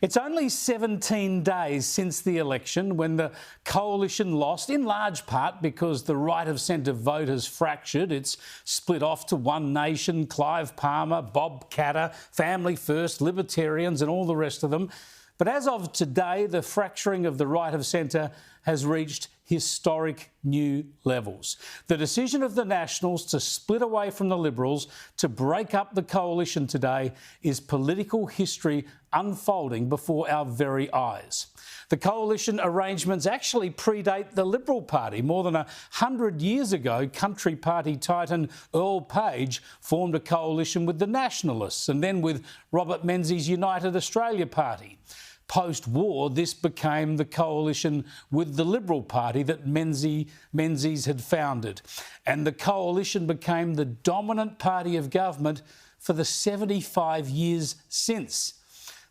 It's only 17 days since the election when the coalition lost, in large part because the right of centre vote has fractured. It's split off to One Nation, Clive Palmer, Bob Katter, Family First, Libertarians and all the rest of them. But as of today, the fracturing of the right of centre has reached historic new levels. The decision of the Nationals to split away from the Liberals, to break up the coalition today, is political history unfolding before our very eyes. The coalition arrangements actually predate the Liberal Party. More than 100 years ago, Country Party titan Earl Page formed a coalition with the Nationalists and then with Robert Menzies' United Australia Party. Post-war, this became the coalition with the Liberal Party that Menzies had founded. And the coalition became the dominant party of government for the 75 years since.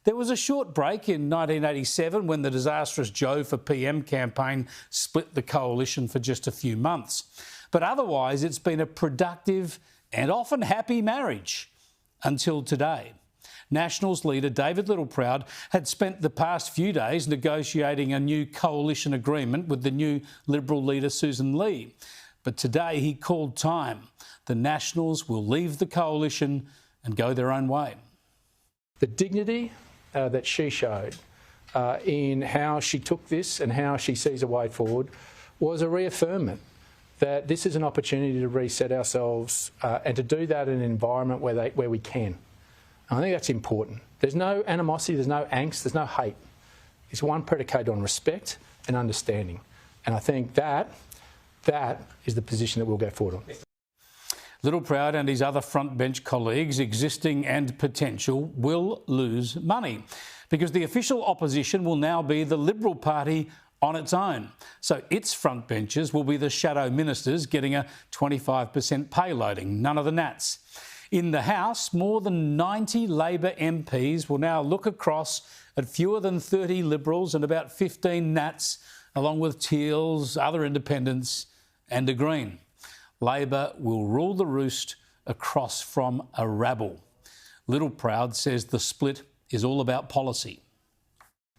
There was a short break in 1987 when the disastrous Joe for PM campaign split the coalition for just a few months. But otherwise, it's been a productive and often happy marriage until today. Nationals leader David Littleproud had spent the past few days negotiating a new coalition agreement with the new Liberal leader Susan Lee. But today he called time. The Nationals will leave the coalition and go their own way. The dignity that she showed in how she took this and how she sees a way forward was a reaffirmment that this is an opportunity to reset ourselves and to do that in an environment where we can. I think that's important. There's no animosity, there's no angst, there's no hate. It's one predicated on respect and understanding. And I think that is the position that we'll go forward on. Littleproud and his other frontbench colleagues, existing and potential, will lose money because the official opposition will now be the Liberal Party on its own. So its frontbenchers will be the shadow ministers getting a 25% pay loading, none of the Nats. In the House, more than 90 Labor MPs will now look across at fewer than 30 Liberals and about 15 Nats, along with Teals, other independents and a Green. Labor will rule the roost across from a rabble. Littleproud says the split is all about policy.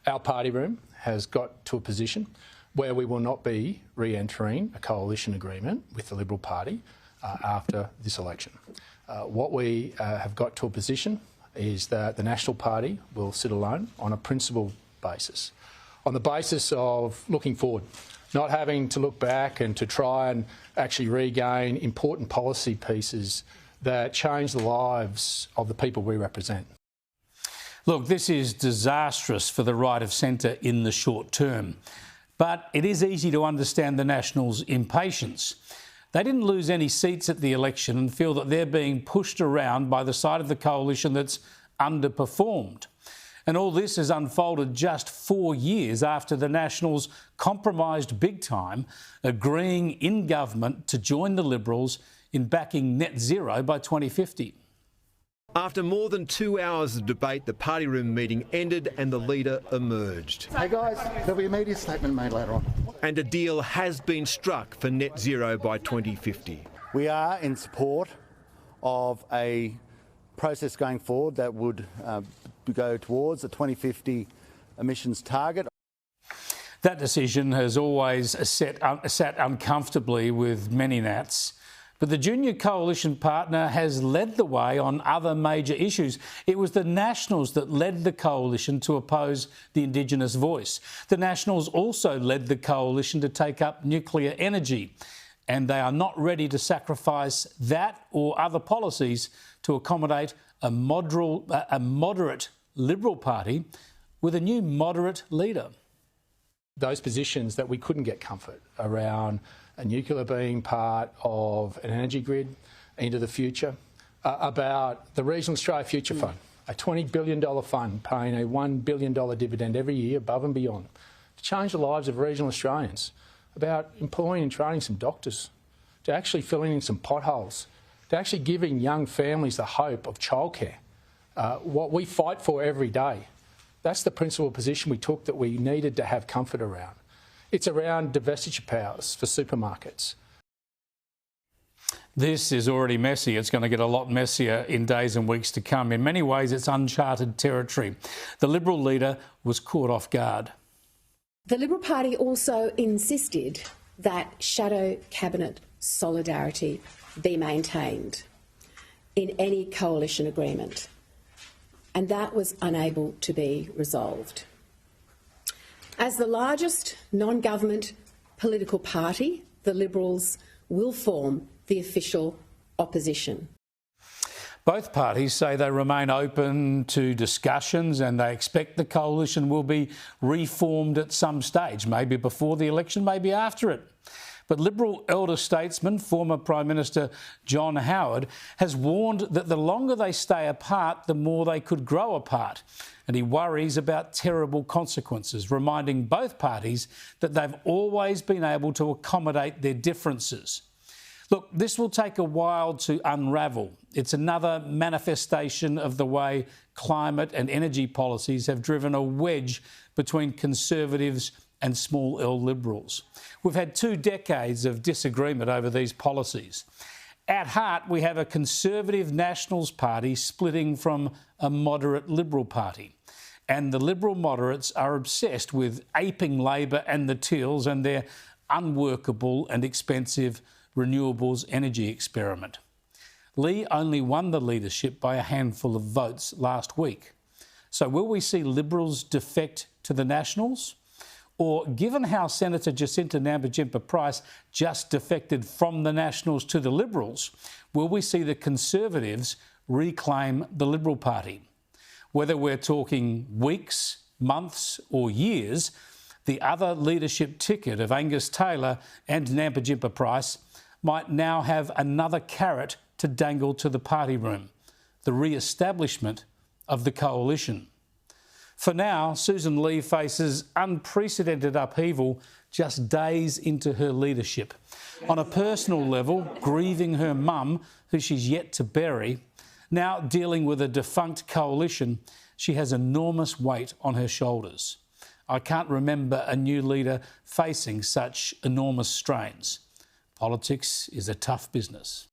Our party room has got to a position where we will not be re-entering a coalition agreement with the Liberal Party after this election. What we have got to a position is that the National Party will sit alone on a principled basis, on the basis of looking forward, not having to look back and to try and actually regain important policy pieces that change the lives of the people we represent. Look, this is disastrous for the right of centre in the short term, but it is easy to understand the Nationals' impatience. They didn't lose any seats at the election and feel that they're being pushed around by the side of the coalition that's underperformed. And all this has unfolded just 4 years after the Nationals compromised big time, agreeing in government to join the Liberals in backing net zero by 2050. After more than 2 hours of debate, the party room meeting ended and the leader emerged. Hey guys, there'll be a media statement made later on. And a deal has been struck for net zero by 2050. We are in support of a process going forward that would go towards the 2050 emissions target. That decision has always sat uncomfortably with many Nats. But the junior coalition partner has led the way on other major issues. It was the Nationals that led the coalition to oppose the Indigenous voice. The Nationals also led the coalition to take up nuclear energy. And they are not ready to sacrifice that or other policies to accommodate a moderate Liberal Party with a new moderate leader. Those positions that we couldn't get comfort around a nuclear being part of an energy grid into the future, about the Regional Australia Future Fund, a $20 billion fund paying a $1 billion dividend every year above and beyond to change the lives of regional Australians, about employing and training some doctors, to actually filling in some potholes, to actually giving young families the hope of childcare, what we fight for every day. That's the principal position we took that we needed to have comfort around. It's around divestiture powers for supermarkets. This is already messy. It's going to get a lot messier in days and weeks to come. In many ways, it's uncharted territory. The Liberal leader was caught off guard. The Liberal Party also insisted that shadow cabinet solidarity be maintained in any coalition agreement, and that was unable to be resolved. As the largest non-government political party, the Liberals will form the official opposition. Both parties say they remain open to discussions and they expect the coalition will be reformed at some stage, maybe before the election, maybe after it. But Liberal elder statesman, former Prime Minister John Howard, has warned that the longer they stay apart, the more they could grow apart. And he worries about terrible consequences, reminding both parties that they've always been able to accommodate their differences. Look, this will take a while to unravel. It's another manifestation of the way climate and energy policies have driven a wedge between Conservatives and small L Liberals. We've had 2 decades of disagreement over these policies. At heart, we have a Conservative Nationals Party splitting from a moderate Liberal Party. And the Liberal moderates are obsessed with aping Labor and the Teals and their unworkable and expensive renewables energy experiment. Lee only won the leadership by a handful of votes last week. So will we see Liberals defect to the Nationals? Or, given how Senator Jacinta Nampijinpa-Price just defected from the Nationals to the Liberals, will we see the Conservatives reclaim the Liberal Party? Whether we're talking weeks, months or years, the other leadership ticket of Angus Taylor and Nampijinpa-Price might now have another carrot to dangle to the party room, the re-establishment of the coalition. For now, Susan Lee faces unprecedented upheaval just days into her leadership. On a personal level, grieving her mum, who she's yet to bury, now dealing with a defunct coalition, she has enormous weight on her shoulders. I can't remember a new leader facing such enormous strains. Politics is a tough business.